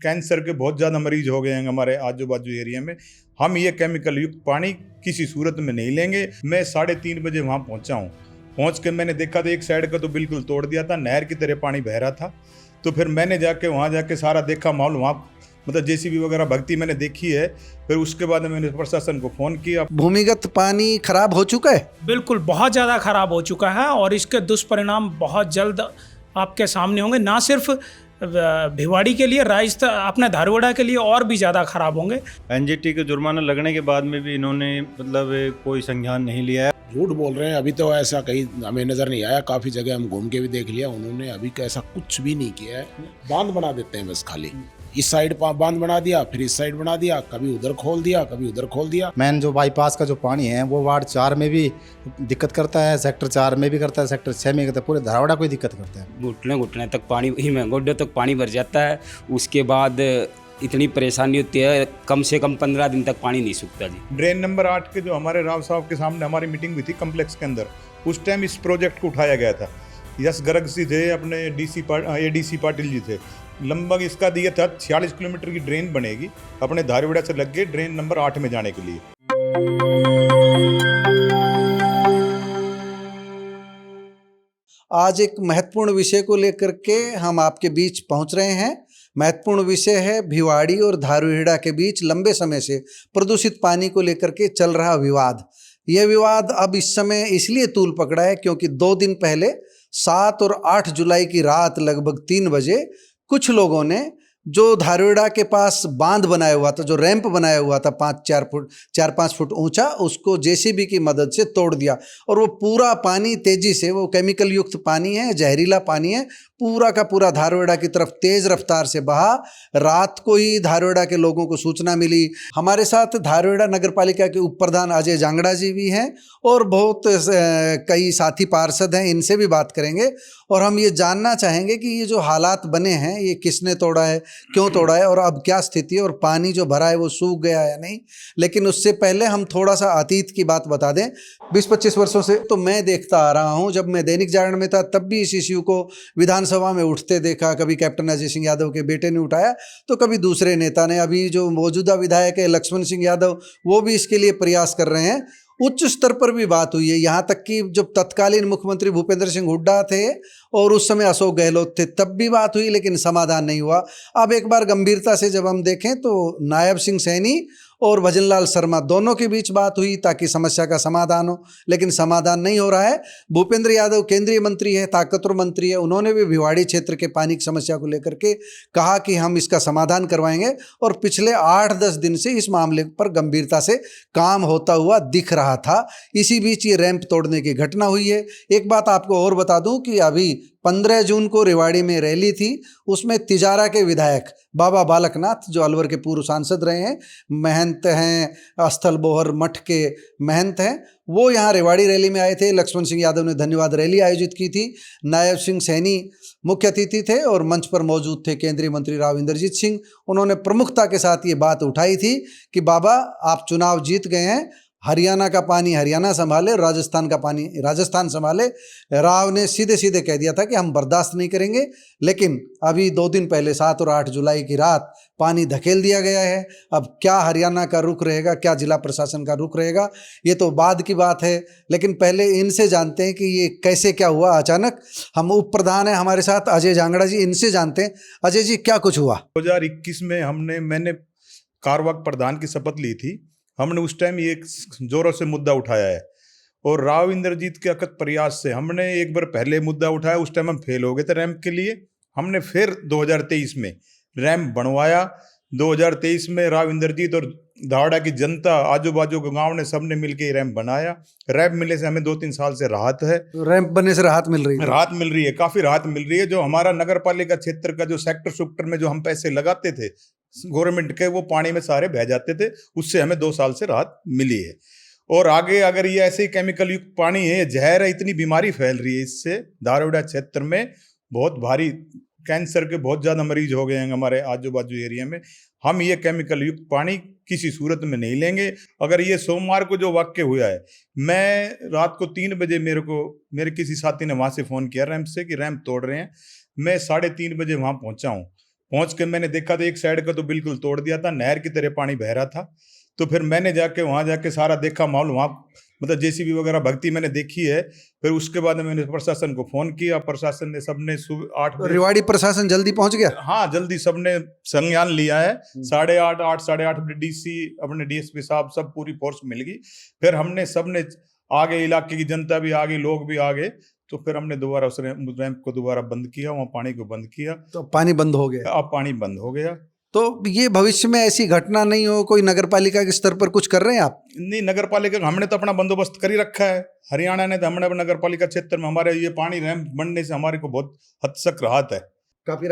Cancer के बहुत ज़्यादा मरीज हो गए हैं हमारे आजू बाजू एरिया में। हम ये केमिकल युक्त पानी किसी सूरत में नहीं लेंगे। मैं 3:30 बजे वहाँ पहुँचा हूँ। पहुँच के मैंने देखा तो एक साइड का तो बिल्कुल तोड़ दिया था, नहर की तरह पानी बह रहा था। तो फिर मैंने जाके वहाँ जाके सारा देखा माहौल, वहाँ मतलब जेसीबी वगैरह भगती मैंने देखी है। फिर उसके बाद मैंने प्रशासन को फ़ोन किया। भूमिगत पानी खराब हो चुका है, बिल्कुल बहुत ज़्यादा खराब हो चुका है और इसके दुष्परिणाम बहुत जल्द आपके सामने होंगे। ना सिर्फ भिवाड़ी के लिए, अपने धारवाड़ा के लिए और भी ज़्यादा खराब होंगे। एनजीटी के जुर्माना लगने के बाद में भी इन्होंने मतलब कोई संज्ञान नहीं लिया है। झूठ बोल रहे हैं। अभी तो ऐसा कहीं हमें नजर नहीं आया। काफी जगह हम घूम के भी देख लिया, उन्होंने अभी ऐसा कुछ भी नहीं किया है। बांध बना देते हैं बस, खाली इस साइड बांध बना दिया, फिर इस साइड बना दिया, कभी उधर खोल दिया, कभी उधर खोल दिया। मेन जो बाईपास का जो पानी है वो वार्ड 4 में भी दिक्कत करता है, सेक्टर 4 में भी करता है, सेक्टर 6 में करता है, पूरे धारवाड़ा को ही दिक्कत करता है। घुटने तक पानी ही में गोड्डे तक पानी भर जाता है। उसके बाद इतनी परेशानी होती है, कम से कम 15 दिन तक पानी नहीं सूखता जी। ड्रेन नंबर 8 के जो हमारे राव साहब के सामने हमारी मीटिंग हुई थी कम्प्लेक्स के अंदर, उस टाइम इस प्रोजेक्ट को उठाया गया था। यस गर्ग जी थे, अपने एडीसी पाटिल जी थे। लगभग इसका दिया था 46 किलोमीटर की ड्रेन बनेगी अपने धारवाड़ा से लग के ड्रेन नंबर 8 में जाने के लिए। आज एक महत्वपूर्ण विषय को लेकर के हम आपके बीच पहुंच रहे हैं। महत्वपूर्ण विषय है भिवाड़ी और धारवाड़ा के बीच लंबे समय से प्रदूषित पानी को लेकर के चल रहा विवाद। यह विवाद अब इस समय इसलिए तूल पकड़ा है क्योंकि 2 दिन पहले 7 और 8 जुलाई की रात लगभग 3 बजे कुछ लोगों ने जो धारवाड़ा के पास बांध बनाया हुआ था, जो रैंप बनाया हुआ था 4-5 फुट ऊंचा, उसको जेसीबी की मदद से तोड़ दिया और वो पूरा पानी तेजी से, वो केमिकल युक्त पानी है, जहरीला पानी है, पूरा का पूरा धारवाड़ा की तरफ तेज रफ्तार से बहा। रात को ही धारवाड़ा के लोगों को सूचना मिली। हमारे साथ धारवाड़ा नगर पालिका के उप प्रधान अजय जांगड़ा जी भी हैं और बहुत कई साथी पार्षद हैं, इनसे भी बात करेंगे और हम ये जानना चाहेंगे कि ये जो हालात बने हैं ये किसने तोड़ा है, क्यों तोड़ा है और अब क्या स्थिति है और पानी जो भरा है वो सूख गया या नहीं। लेकिन उससे पहले हम थोड़ा सा अतीत की बात बता दें। 20-25 वर्षों से तो मैं देखता आ रहा हूँ, जब मैं दैनिक जागरण में था तब भी इस इश्यू को विधानसभा में उठते देखा। कभी कैप्टन अजय सिंह यादव के बेटे ने उठाया तो कभी दूसरे नेता ने। अभी जो मौजूदा विधायक है लक्ष्मण सिंह यादव, वो भी इसके लिए प्रयास कर रहे हैं। उच्च स्तर पर भी बात हुई है, यहाँ तक कि जब तत्कालीन मुख्यमंत्री भूपेंद्र सिंह हुड्डा थे और उस समय अशोक गहलोत थे तब भी बात हुई, लेकिन समाधान नहीं हुआ। अब एक बार गंभीरता से जब हम देखें तो नायब सिंह सैनी और भजनलाल शर्मा दोनों के बीच बात हुई ताकि समस्या का समाधान हो, लेकिन समाधान नहीं हो रहा है। भूपेंद्र यादव केंद्रीय मंत्री है, ताकतवर मंत्री है, उन्होंने भी भिवाड़ी क्षेत्र के पानी की समस्या को लेकर के कहा कि हम इसका समाधान करवाएंगे और पिछले 8-10 दिन से इस मामले पर गंभीरता से काम होता हुआ दिख रहा था। इसी बीच ये रैंप तोड़ने की घटना हुई है। एक बात आपको और बता दूं कि अभी 15 जून को रेवाड़ी में रैली थी, उसमें तिजारा के विधायक बाबा बालकनाथ, जो अलवर के पूर्व सांसद रहे हैं, महंत हैं, स्थल बोहर मठ के महंत हैं, वो यहाँ रेवाड़ी रैली में आए थे। लक्ष्मण सिंह यादव ने धन्यवाद रैली आयोजित की थी। नायब सिंह सैनी मुख्य अतिथि थे और मंच पर मौजूद थे केंद्रीय मंत्री राव इंद्रजीत सिंह। उन्होंने प्रमुखता के साथ ये बात उठाई थी कि बाबा आप चुनाव जीत गए हैं, हरियाणा का पानी हरियाणा संभाले, राजस्थान का पानी राजस्थान संभाले। राव ने सीधे सीधे कह दिया था कि हम बर्दाश्त नहीं करेंगे। लेकिन अभी 2 दिन पहले 7 और 8 जुलाई की रात पानी धकेल दिया गया है। अब क्या हरियाणा का रुख रहेगा, क्या जिला प्रशासन का रुख रहेगा, ये तो बाद की बात है। लेकिन पहले इनसे जानते हैं कि ये कैसे क्या हुआ अचानक। हम उप प्रधान हैं हमारे साथ अजय जांगड़ा जी, इनसे जानते हैं। अजय जी, क्या कुछ हुआ? 2021 में मैंने कार्यवाहक प्रधान की शपथ ली थी। हमने उस टाइम ये जोरों से मुद्दा उठाया है और राव इंद्रजीत के अकत प्रयास से हमने एक बार पहले मुद्दा उठाया, उस टाइम हम फेल हो गए थे रैंप के लिए। हमने फिर 2023 में रैंप बनवाया। 2023 में राव इंद्रजीत और धारवाड़ा की जनता, आजू बाजू के गांव ने सबने मिलकर ये रैंप बनाया। रैंप मिलने से हमें 2-3 साल से राहत है। रैंप बनने से राहत मिल रही है? राहत मिल रही है, काफी राहत मिल रही है। जो हमारा नगर पालिका क्षेत्र का जो सेक्टर में जो हम पैसे लगाते थे गवर्नमेंट के, वो पानी में सारे बह जाते थे, उससे हमें 2 साल से राहत मिली है। और आगे अगर ये ऐसे ही केमिकल युक्त पानी है, जहर है, इतनी बीमारी फैल रही है इससे। धारवाड़ा क्षेत्र में बहुत भारी कैंसर के बहुत ज़्यादा मरीज हो गए हैं हमारे आजू बाजू एरिया में। हम ये केमिकल युक्त पानी किसी सूरत में नहीं लेंगे। अगर ये सोमवार को जो वाक्य हुआ है, मैं रात को 3 बजे मेरे किसी साथी ने वहाँ से फ़ोन किया रैंप से कि रैंप तोड़ रहे हैं। मैं 3:30 बजे वहाँ पहुँचा हूँ। पहुंच के मैंने देखा तो एक साइड का तो बिल्कुल तोड़ दिया था, नहर की तरह पानी बह रहा था। तो फिर मैंने जाके वहां जाके सारा देखा माहौल, वहां मतलब जेसीबी वगैरह भक्ति मैंने देखी है। फिर उसके बाद मैंने प्रशासन को फोन किया, प्रशासन ने सबने सुबह 8 तो बजे, रेवाड़ी प्रशासन जल्दी पहुंच गया। हाँ जल्दी सबने संज्ञान लिया है। 8:30 8:30 बजे डीसी अपने डीएसपी साहब सब पूरी फोर्स मिल गई। फिर हमने सबने आगे, इलाके की जनता भी आ गई, लोग भी आ गए। तो फिर हमने दोबारा उस रैंप को दोबारा बंद किया, वहाँ पानी को बंद किया। तो पानी बंद हो गया। अब पानी बंद हो गया। तो ये भविष्य में ऐसी घटना नहीं हो, कोई नगर पालिका के स्तर पर कुछ कर रहे हैं आप? नहीं, नगर पालिका हमने तो अपना बंदोबस्त कर ही रखा है। हरियाणा ने तो हमने अपने नगर पालिका क्षेत्र में हमारे ये पानी रैंप बनने से हमारे को बहुत हद तक राहत है, काफी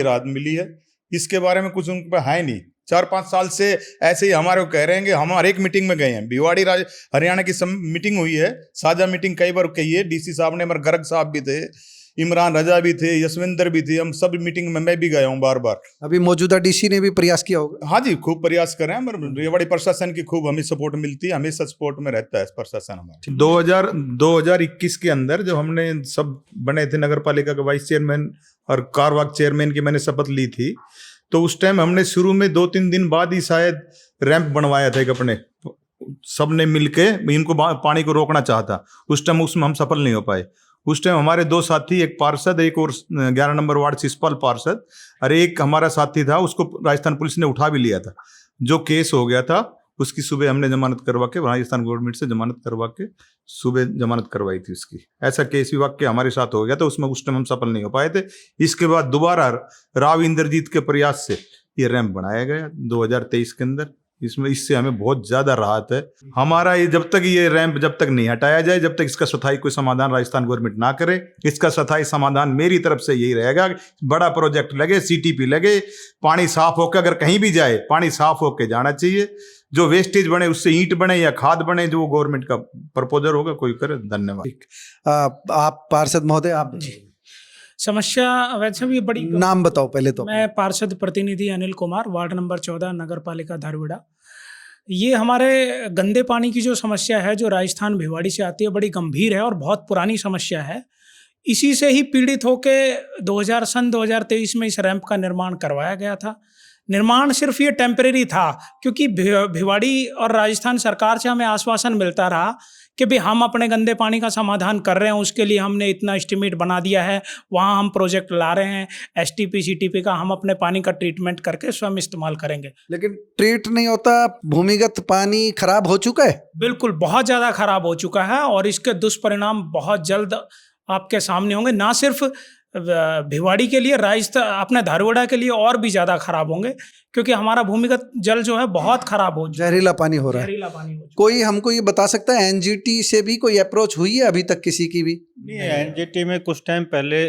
राहत मिली है। इसके बारे में कुछ उन पे है नहीं। 4-5 साल से ऐसे ही हमारे को कह रहे हैं कि हम हर एक मीटिंग में गए हैं। भिवाड़ी हरियाणा की मीटिंग हुई है, साझा मीटिंग कई बार कही है। डीसी साहब ने, हमारे गर्ग साहब भी थे, इमरान रजा भी थे, यशविंदर भी थे, हम सब मीटिंग में मैं भी गया हूँ बार बार। अभी मौजूदा डीसी ने भी प्रयास किया होगा। हाँ जी, खूब प्रयास कर रहे हैं। मगर रेवाड़ी प्रशासन की खूब हमें सपोर्ट मिलती है, हमेशा सपोर्ट में रहता है प्रशासन हमारा। 2021 के अंदर जब हमने सब बने थे नगर पालिका के वाइस चेयरमैन और कारवाक चेयरमैन की मैंने शपथ ली थी, तो उस टाइम हमने शुरू में 2-3 दिन बाद ही शायद रैंप बनवाया था। एक अपने सबने मिलके इनको पानी को रोकना चाहता, उस टाइम उसमें हम सफल नहीं हो पाए। उस टाइम हमारे 2 साथी, एक पार्षद, एक और 11 नंबर वार्ड शिषपाल पार्षद, और एक हमारा साथी था, उसको राजस्थान पुलिस ने उठा भी लिया था। जो केस हो गया था उसकी सुबह हमने जमानत करवा के, राजस्थान गवर्नमेंट से जमानत करवा के सुबह जमानत करवाई थी उसकी। ऐसा केस विभाग के हमारे साथ हो गया था, उसमें उस टाइम हम सफल नहीं हो पाए थे। इसके बाद दोबारा राव इंद्रजीत के प्रयास से ये रैंप बनाया गया 2023 के अंदर। इससे हमें बहुत ज्यादा राहत है। हमारा ये जब तक ये रैंप जब तक नहीं हटाया जाए, जब तक इसका स्थायी कोई समाधान राजस्थान गवर्नमेंट ना करे, इसका स्थायी समाधान मेरी तरफ से यही रहेगा। बड़ा प्रोजेक्ट लगे, सीटीपी लगे, पानी साफ होकर अगर कहीं भी जाए पानी साफ होकर जाना चाहिए। जो वेस्टेज बने उससे ईंट बने या खाद बने, जो गवर्नमेंट का प्रपोजल होगा कोई करे। धन्यवाद। आप पार्षद महोदय, आप समस्या वैसे भी बड़ी। नाम बताओ पहले तो। मैं पार्षद प्रतिनिधि अनिल कुमार, वार्ड नंबर 14, नगर पालिका धारूड़ा। ये हमारे गंदे पानी की जो समस्या है, जो राजस्थान भिवाड़ी से आती है, बड़ी गंभीर है और बहुत पुरानी समस्या है। इसी से ही पीड़ित होके 2023 में इस रैंप का निर्माण करवाया गया था। निर्माण सिर्फ ये टेम्परेरी था, क्योंकि भिवाड़ी और राजस्थान सरकार से हमें आश्वासन मिलता रहा कि भाई हम अपने गंदे पानी का समाधान कर रहे हैं, उसके लिए हमने इतना एस्टीमेट बना दिया है, वहाँ हम प्रोजेक्ट ला रहे हैं, एसटीपी सीटीपी का हम अपने पानी का ट्रीटमेंट करके स्वयं इस्तेमाल करेंगे। लेकिन ट्रीट नहीं होता, भूमिगत पानी खराब हो चुका है। बिल्कुल, बहुत ज़्यादा खराब हो चुका है और इसके दुष्परिणाम बहुत जल्द आपके सामने होंगे। ना सिर्फ भिवाड़ी के लिए, राजस्थान अपने धारूड़ा के लिए और भी ज़्यादा खराब होंगे, क्योंकि हमारा भूमिगत जल जो है बहुत खराब हो, जहरीला पानी हो रहा है। जहरीला पानी हो। कोई हमको ये बता सकता है एनजीटी से भी कोई अप्रोच हुई है अभी तक किसी की भी? नहीं, एनजीटी में कुछ टाइम पहले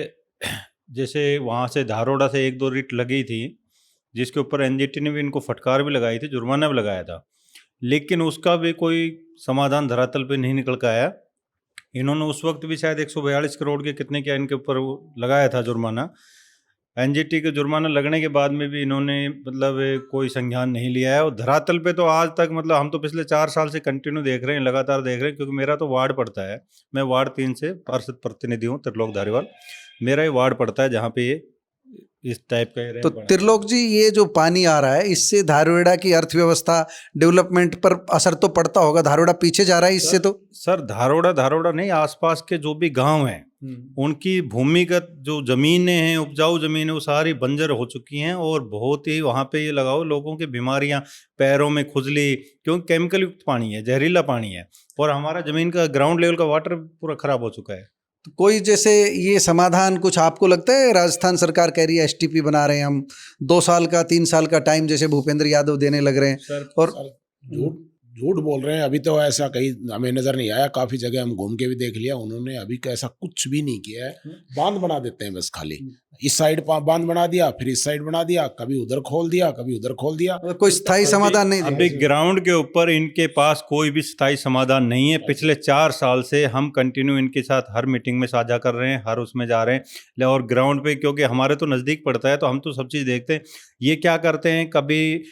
जैसे वहाँ से धारोड़ा से 1-2 रिट लगी थी, जिसके ऊपर एनजीटी ने भी इनको फटकार भी लगाई थी, जुर्माना भी लगाया था, लेकिन उसका भी कोई समाधान धरातल पे नहीं निकल कर आया। इन्होंने उस वक्त भी शायद 142 करोड़ के कितने क्या इनके ऊपर लगाया था जुर्माना। एनजीटी के जुर्माना लगने के बाद में भी इन्होंने मतलब कोई संज्ञान नहीं लिया है। और धरातल पे तो आज तक मतलब हम तो पिछले 4 साल से कंटिन्यू देख रहे हैं, लगातार देख रहे हैं, क्योंकि मेरा तो वार्ड पड़ता है। मैं वार्ड 3 से पार्षद प्रतिनिधि हूँ, त्रिलोक धारीवाल। मेरा ये वार्ड पड़ता है जहाँ पे ये इस टाइप का। तो त्रिलोक जी, ये जो पानी आ रहा है, इससे धारूड़ा की अर्थव्यवस्था, डेवलपमेंट पर असर तो पड़ता होगा। धारूड़ा पीछे जा रहा है इससे तो। सर धारोड़ा नहीं, आसपास के जो भी गांव हैं उनकी भूमिगत जो जमीनें हैं, उपजाऊ जमीनें, वो सारी बंजर हो चुकी हैं। और बहुत ही वहाँ पे ये लगाओ लोगों की बीमारियाँ, पैरों में खुजली, क्योंकि केमिकल युक्त पानी है, जहरीला पानी है, और हमारा जमीन का ग्राउंड लेवल का वाटर पूरा खराब हो चुका है। तो कोई जैसे ये समाधान कुछ आपको लगता है? राजस्थान सरकार कह रही है एसटीपी बना रहे हैं हम, 2 साल का 3 साल का टाइम जैसे भूपेंद्र यादव देने लग रहे हैं। सर, और झूठ बोल रहे हैं। अभी तो ऐसा कहीं हमें नजर नहीं आया। काफी जगह हम घूम के भी देख लिया, उन्होंने अभी ऐसा कुछ भी नहीं किया है। बांध बना देते हैं बस, खाली इस साइड बांध बना दिया, फिर इस साइड बना दिया, कभी उधर खोल दिया, कभी उधर खोल दिया। कोई स्थायी समाधान नहीं अभी ग्राउंड के ऊपर इनके पास कोई भी स्थायी समाधान नहीं है। पिछले 4 साल से हम कंटिन्यू इनके साथ हर मीटिंग में साझा कर रहे हैं, हर उसमें जा रहे हैं। और ग्राउंड पे क्योंकि हमारे तो नज़दीक पड़ता है, तो हम तो सब चीज़ देखते हैं। ये क्या करते हैं, कभी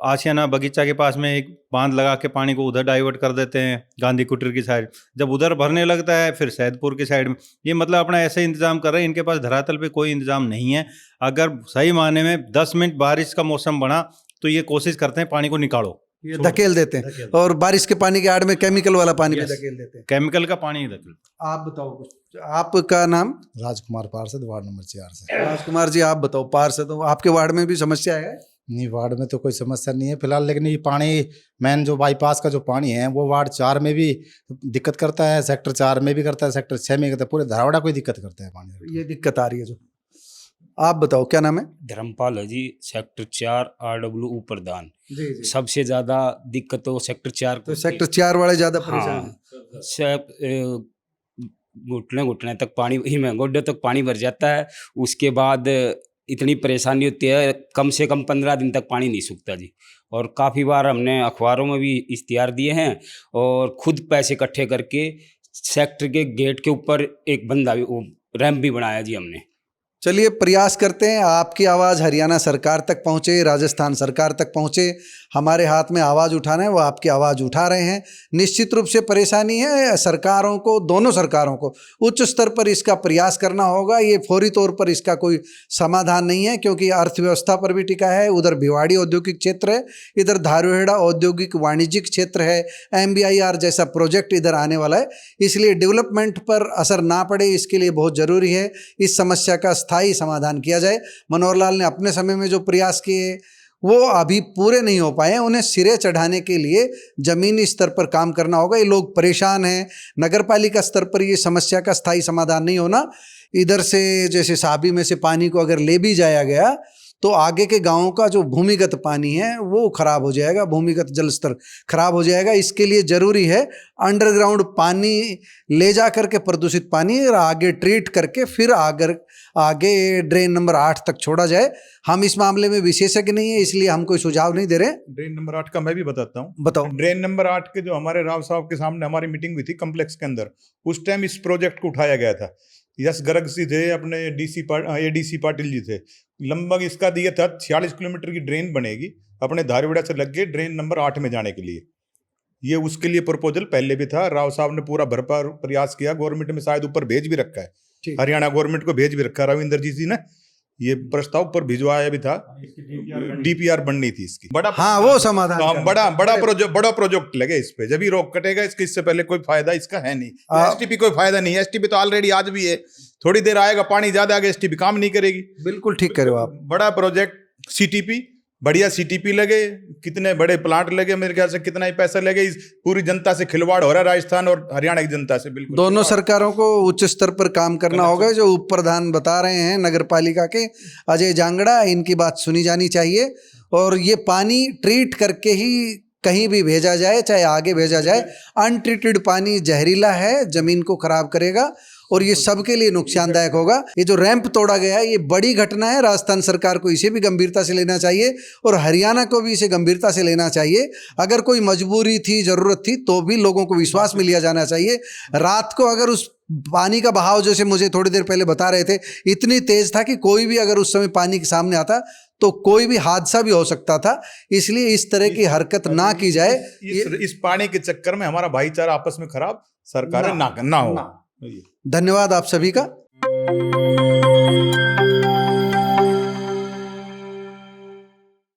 आशियाना बगीचा के पास में एक बांध लगा के पानी को उधर डाइवर्ट कर देते हैं गांधी कुटीर की साइड, जब उधर भरने लगता है फिर सैदपुर की साइड में। ये मतलब अपना ऐसे इंतजाम कर रहे हैं, इनके पास धरातल पे कोई इंतजाम नहीं है। अगर सही मायने में 10 मिनट बारिश का मौसम बना तो ये कोशिश करते हैं पानी को निकालो, ये धकेल देते हैं और बारिश के पानी के आड़ में केमिकल वाला पानी भी धकेल देते हैं। केमिकल का पानी धकेल। आप बताओ कुछ, आपका नाम? राजकुमार पार्षद, वार्ड नंबर 4 से। राजकुमार जी, आप बताओ, पार्षद हो, आपके वार्ड में भी समस्या है? नहीं, वार्ड में तो कोई समस्या नहीं है फिलहाल, लेकिन ये पानी मेन जो बाईपास का जो पानी है वो वार्ड 4 में भी दिक्कत करता है, सेक्टर 4 में भी करता है, सेक्टर 6 में करता है, पूरे धारवाड़ा को ही दिक्कत करता है पानी। ये दिक्कत आ रही है जो। आप बताओ, क्या नाम है? धर्मपाल है जी, सेक्टर 4 RW प्रधान। जी जी। सबसे ज्यादा दिक्कत तो सेक्टर 4 तो सेक्टर 4 वाले ज्यादा परेशान हाँ, हैं। सब घुटने घुटने तक पानी ही में गोड्डे तक पानी भर जाता है। उसके बाद इतनी परेशानी होती है, कम से कम 15 दिन तक पानी नहीं सूखता जी। और काफ़ी बार हमने अखबारों में भी इश्तिहार दिए हैं और खुद पैसे इकट्ठे करके सेक्टर के गेट के ऊपर एक बंदा भी, वो रैंप भी बनाया जी हमने। चलिए, प्रयास करते हैं आपकी आवाज़ हरियाणा सरकार तक पहुँचे, राजस्थान सरकार तक पहुँचे। हमारे हाथ में आवाज़ उठाना है, वो आपकी आवाज़ उठा रहे हैं। निश्चित रूप से परेशानी है सरकारों को, दोनों सरकारों को उच्च स्तर पर इसका प्रयास करना होगा। ये फौरी तौर पर इसका कोई समाधान नहीं है, क्योंकि अर्थव्यवस्था पर भी टिका है। उधर भिवाड़ी औद्योगिक क्षेत्र है, इधर धारूहेड़ा औद्योगिक वाणिज्यिक क्षेत्र है, MBIR जैसा प्रोजेक्ट इधर आने वाला है। इसलिए डेवलपमेंट पर असर ना पड़े, इसके लिए बहुत ज़रूरी है इस समस्या का स्थायी समाधान किया जाए। मनोहर लाल ने अपने समय में जो प्रयास किए वो अभी पूरे नहीं हो पाए हैं, उन्हें सिरे चढ़ाने के लिए ज़मीनी स्तर पर काम करना होगा। ये लोग परेशान हैं, नगरपालिका स्तर पर ये समस्या का स्थायी समाधान नहीं होना। इधर से जैसे साबी में से पानी को अगर ले भी जाया गया तो आगे के गांवों का जो भूमिगत पानी है वो खराब हो जाएगा, भूमिगत जल स्तर खराब हो जाएगा। इसके लिए ज़रूरी है अंडरग्राउंड पानी ले जा करके प्रदूषित पानी और आगे ट्रीट करके फिर आगे ड्रेन नंबर 8 तक छोड़ा जाए। हम इस मामले में विशेषज्ञ नहीं है, इसलिए हम कोई सुझाव नहीं दे रहे। ड्रेन नंबर 8 का मैं भी बताता हूँ। बताओ। ड्रेन नंबर 8 के जो हमारे राव साहब के सामने हमारी मीटिंग हुई थी कम्प्लेक्स के अंदर, उस टाइम इस प्रोजेक्ट को उठाया गया था। यश गर्ग जी थे, अपने ADC पाटिल जी थे। लगभग इसका दिया था 46 किलोमीटर की ड्रेन बनेगी अपने धारूहेड़ा से लग के ड्रेन नंबर 8 में जाने के लिए। ये उसके लिए प्रपोजल पहले भी था, राव साहब ने पूरा भरपूर प्रयास किया। गवर्नमेंट में शायद ऊपर भेज भी रखा है, हरियाणा गवर्नमेंट को भेज भी रखा है। रविंदर जी ने ये प्रस्ताव पर भिजवाया भी था, DPR बननी थी इसकी। बड़ा, हाँ, वो समाधान तो बड़ा प्रोजेक्ट लगे इस पे, जब ही रोक कटेगा इसके। इससे पहले कोई फायदा इसका है नहीं। STP कोई फायदा नहीं है। STP तो ऑलरेडी आज भी है, थोड़ी देर आएगा पानी ज्यादा आगे STP काम नहीं करेगी। बिल्कुल ठीक करे हो आप। बड़ा प्रोजेक्ट CTP, बढ़िया CTP लगे, कितने बड़े प्लांट लगे, मेरे ख्याल से कितना ही पैसा लगे। इस पूरी जनता से खिलवाड़ हो रहा है, राजस्थान और हरियाणा की जनता से। बिल्कुल दोनों सरकारों को उच्च स्तर पर काम करना होगा। जो उप प्रधान बता रहे हैं नगर पालिका के अजय जांगड़ा, इनकी बात सुनी जानी चाहिए और ये पानी ट्रीट करके ही कहीं भी भेजा जाए, चाहे आगे भेजा जाए। अनट्रीटेड पानी जहरीला है, जमीन को खराब करेगा और ये सबके लिए नुकसानदायक होगा। ये जो रैंप तोड़ा गया है ये बड़ी घटना है। राजस्थान सरकार को इसे भी गंभीरता से लेना चाहिए और हरियाणा को भी इसे गंभीरता से लेना चाहिए। अगर कोई मजबूरी थी, ज़रूरत थी, तो भी लोगों को विश्वास में लिया जाना चाहिए। रात को अगर उस पानी का बहाव, जैसे मुझे थोड़ी देर पहले बता रहे थे, इतनी तेज था कि कोई भी अगर उस समय पानी के सामने आता तो कोई भी हादसा भी हो सकता था। इसलिए इस तरह की हरकत ना की जाए। इस पानी के चक्कर में हमारा भाईचारा आपस में खराब सरकारें ना हो। धन्यवाद आप सभी का।